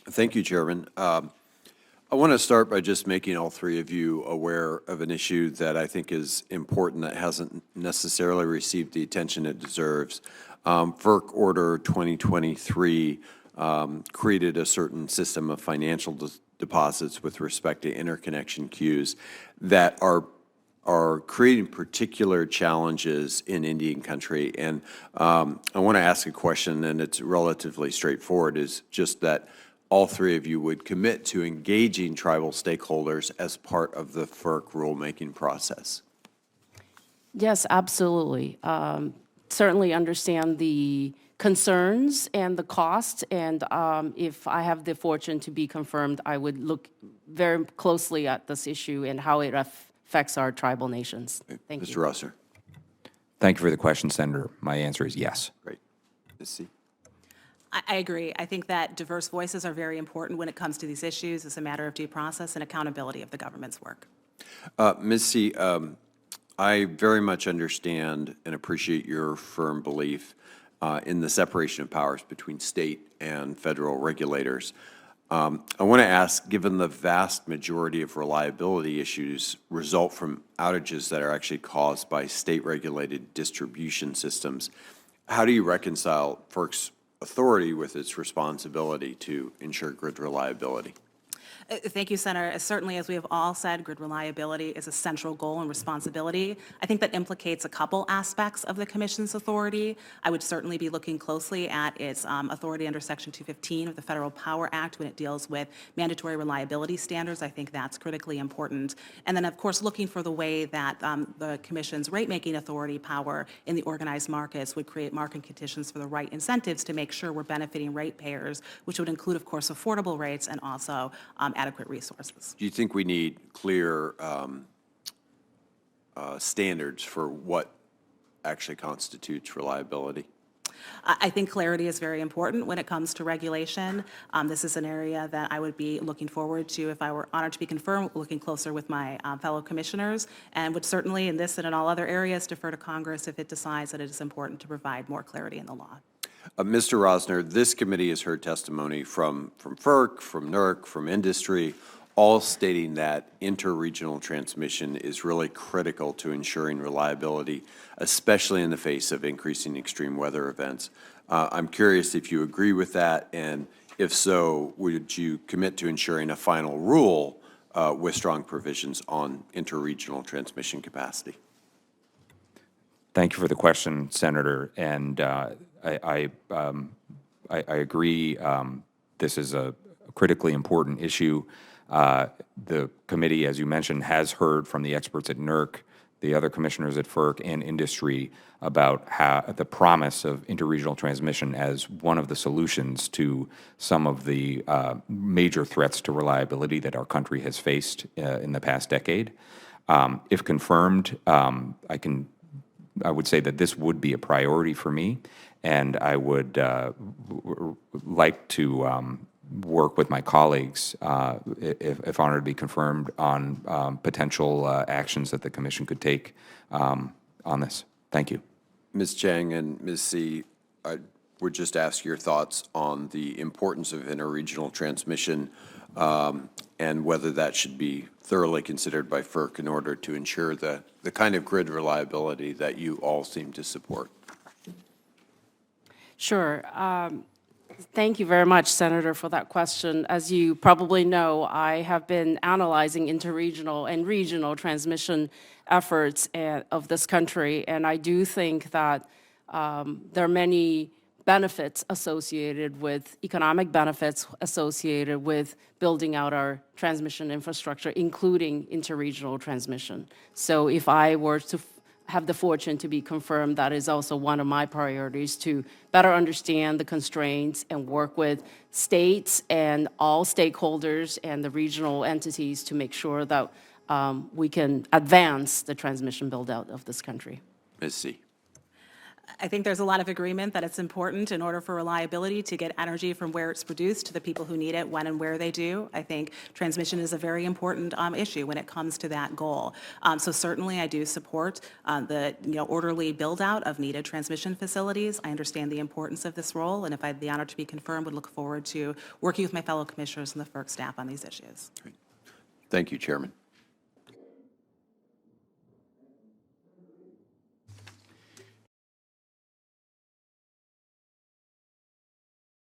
Thank you, Chairman. I want to start by just making all three of you aware of an issue that I think is important that hasn't necessarily received the attention it deserves. FERC Order 2023 created a certain system of financial deposits with respect to interconnection queues that are creating particular challenges in Indian country. And I want to ask a question, and it's relatively straightforward, is just that all three of you would commit to engaging tribal stakeholders as part of the FERC rulemaking process. Yes, absolutely. Certainly understand the concerns and the costs, and if I have the fortune to be confirmed, I would look very closely at this issue and how it affects our tribal nations. Thank you. Mr. Russer. Thank you for the question, Senator. My answer is yes. Great. Ms. C. I agree. I think that diverse voices are very important when it comes to these issues. It's a matter of due process and accountability of the government's work. Ms. C., I very much understand and appreciate your firm belief in the separation of powers between state and federal regulators. I want to ask, given the vast majority of reliability issues result from outages that are actually caused by state-regulated distribution systems, how do you reconcile FERC's authority with its responsibility to ensure grid reliability? Thank you, Senator. Certainly, as we have all said, grid reliability is a central goal and responsibility. I think that implicates a couple aspects of the Commission's authority. I would certainly be looking closely at its authority under Section 215 of the Federal Power Act when it deals with mandatory reliability standards. I think that's critically important. And then, of course, looking for the way that the Commission's rate-making authority power in the organized markets would create market conditions for the right incentives to make sure we're benefiting ratepayers, which would include, of course, affordable rates and also adequate resources. Do you think we need clear standards for what actually constitutes reliability? I think clarity is very important when it comes to regulation. This is an area that I would be looking forward to, if I were honored to be confirmed, looking closer with my fellow commissioners, and would certainly, in this and in all other areas, defer to Congress if it decides that it is important to provide more clarity in the law. Mr. Rosner, this committee has heard testimony from FERC, from NERC, from industry, all stating that interregional transmission is really critical to ensuring reliability, especially in the face of increasing extreme weather events. I'm curious if you agree with that, and if so, would you commit to ensuring a final rule with strong provisions on interregional transmission capacity? Thank you for the question, Senator. And I agree. This is a critically important issue. The committee, as you mentioned, has heard from the experts at NERC, the other commissioners at FERC, and industry about how the promise of interregional transmission as one of the solutions to some of the major threats to reliability that our country has faced in the past decade. If confirmed, I would say that this would be a priority for me, and I would like to work with my colleagues, if honored to be confirmed, on potential actions that the Commission could take on this. Thank you. Ms. Chang and Ms. C., I would just ask your thoughts on the importance of interregional transmission and whether that should be thoroughly considered by FERC in order to ensure the kind of grid reliability that you all seem to support. Sure. Thank you very much, Senator, for that question. As you probably know, I have been analyzing interregional and regional transmission efforts of this country, and I do think that there are many benefits associated with, economic benefits associated with building out our transmission infrastructure, including interregional transmission. So if I were to have the fortune to be confirmed, that is also one of my priorities, to better understand the constraints and work with states and all stakeholders and the regional entities to make sure that we can advance the transmission build-out of this country. Ms. C. I think there's a lot of agreement that it's important in order for reliability to get energy from where it's produced to the people who need it, when and where they do. I think transmission is a very important issue when it comes to that goal. So certainly I do support the orderly build-out of needed transmission facilities. I understand the importance of this role, and if I had the honor to be confirmed, would look forward to working with my fellow commissioners and the FERC staff on these issues. Thank you, Chairman.